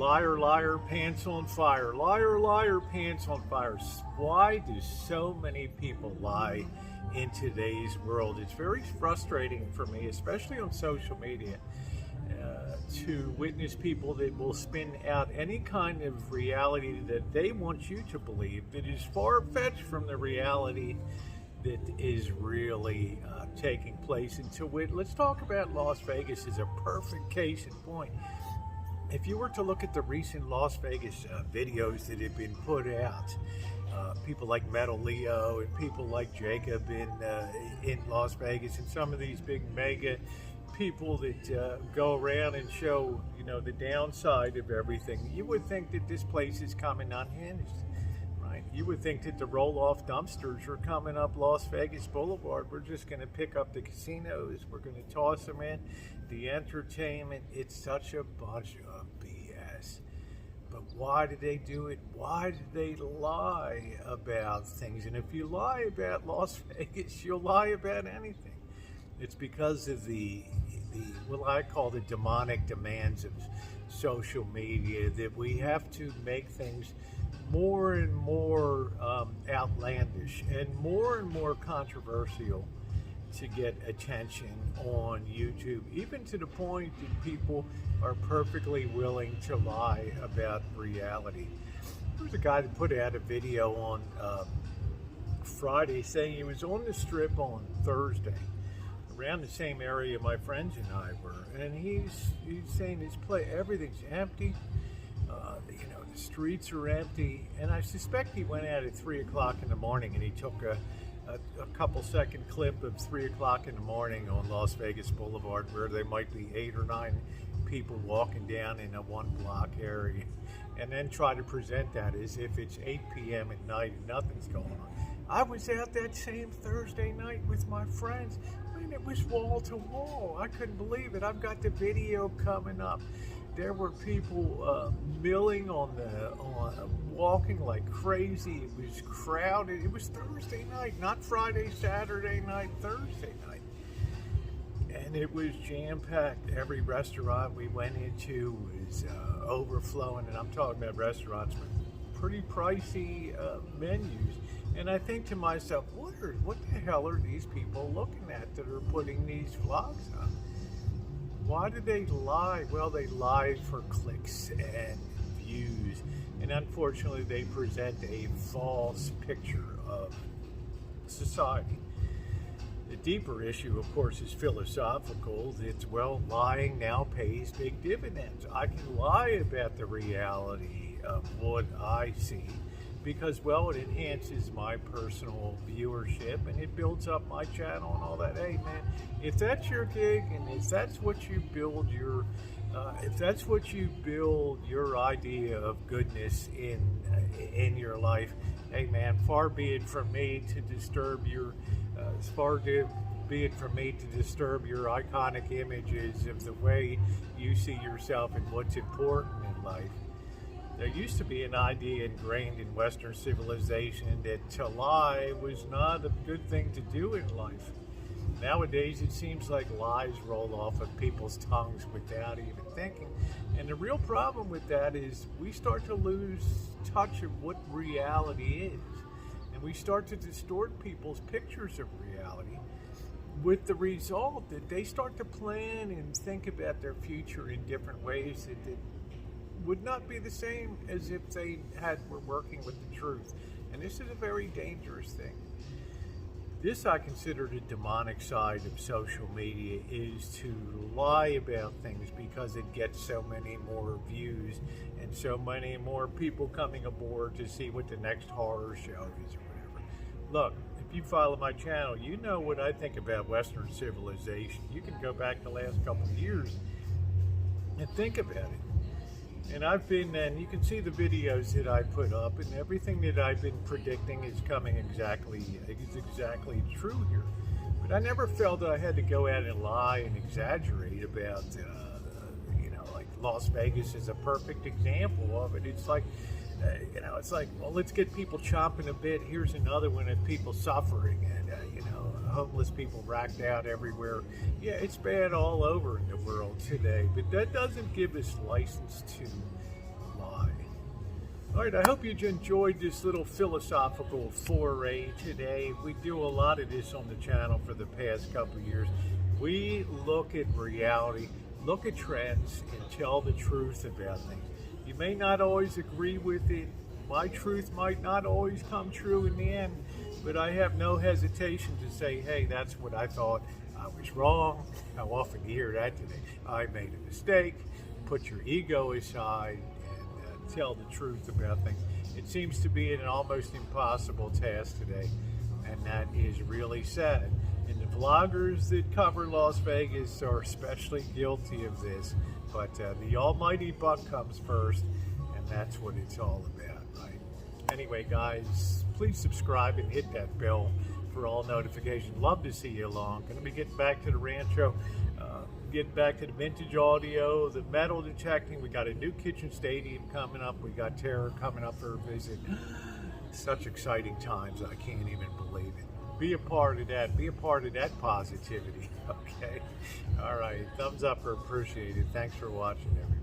Liar, liar, pants on fire. Liar, liar, pants on fire. Why do so many people lie in today's world? It's very frustrating for me, especially on social media, to witness people that will spin out any kind of reality that they want you to believe that is far-fetched from the reality that is really taking place. And so let's talk about Las Vegas as a perfect case in point. If you were to look at the recent Las Vegas videos that have been put out, people like Metal Leo and people like Jacob in Las Vegas, and some of these big mega people that go around and show, the downside of everything, you would think that this place is coming unhinged, right? You would think that the roll-off dumpsters are coming up Las Vegas Boulevard. We're just going to pick up the casinos. We're going to toss them in. The entertainment, it's such a bunch of BS. But why do they do it? Why do they lie about things? And if you lie about Las Vegas, you'll lie about anything. It's because of the what I call the demonic demands of social media, that we have to make things more and more outlandish and more controversial to get attention on YouTube, even to the point that people are perfectly willing to lie about reality. There was a guy that put out a video on Friday saying he was on the Strip on Thursday, around the same area my friends and I were, and he's saying everything's empty. The streets are empty, and I suspect he went out at 3 o'clock in the morning and he took a couple second clip of 3 o'clock in the morning on Las Vegas Boulevard, where there might be 8 or 9 people walking down in a one block area, and then try to present that as if it's 8 p.m. at night and nothing's going on. I was out that same Thursday night with my friends. It was wall to wall. I couldn't believe it. I've got the video coming up. There were people milling walking like crazy. It was crowded. It was Thursday night, not Friday, Saturday night, Thursday night. And it was jam-packed. Every restaurant we went into was overflowing. And I'm talking about restaurants with pretty pricey menus. And I think to myself, what the hell are these people looking at that are putting these vlogs up? Why do they lie? Well, they lie for clicks and views. And unfortunately, they present a false picture of society. The deeper issue, of course, is philosophical. It's, lying now pays big dividends. I can lie about the reality of what I see, because, it enhances my personal viewership and it builds up my channel and all that. Hey, man, if that's your gig and if that's what you build your idea of goodness in your life, hey, man, far be it from me to disturb your iconic images of the way you see yourself and what's important in life. There used to be an idea ingrained in Western civilization that to lie was not a good thing to do in life. Nowadays, it seems like lies roll off of people's tongues without even thinking. And the real problem with that is we start to lose touch of what reality is. And we start to distort people's pictures of reality, with the result that they start to plan and think about their future in different ways that would not be the same as if they were working with the truth. And this is a very dangerous thing. This I consider the demonic side of social media, is to lie about things because it gets so many more views and so many more people coming aboard to see what the next horror show is or whatever. Look, if you follow my channel, you know what I think about Western civilization. You can go back the last couple of years and think about it. And you can see the videos that I put up, and everything that I've been predicting is coming exactly true here. But I never felt that I had to go out and lie and exaggerate about, like Las Vegas is a perfect example of it. It's like, let's get people chomping a bit. Here's another one of people suffering and, homeless people racked out everywhere. Yeah, it's bad all over in the world today, but that doesn't give us license to All right, I hope you enjoyed this little philosophical foray today. We do a lot of this on the channel for the past couple of years. We look at reality, look at trends, and tell the truth about things. You may not always agree with it. My truth might not always come true in the end, but I have no hesitation to say, hey, that's what I thought. I was wrong. How often do you hear that today? I made a mistake. Put your ego aside and tell the truth about things. It seems to be an almost impossible task today, and that is really sad. And the vloggers that cover Las Vegas are especially guilty of this, but the almighty buck comes first, and that's what it's all about, right? Anyway, guys, please subscribe and hit that bell for all notifications. Love to see you along. Going to be getting back to the rancho, getting back to the vintage audio, the metal detecting. We got a new kitchen stadium coming up. We got Tara coming up for a visit. Such exciting times. I can't even believe it. Be a part of that. Be a part of that positivity. Okay. All right. Thumbs up or appreciated. Thanks for watching, everyone.